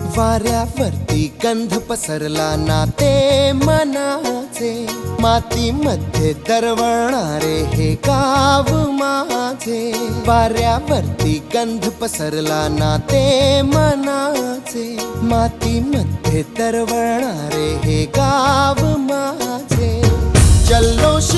वाऱ्यावरती गंध पसरला नाते मनाचे, मातीमध्ये दरवळणारे हे गाव माझे. वाऱ्यावरती गंध पसरला नाते मनाचे, मातीमध्ये दरवळणारे हे गाव माझे. जल्लोष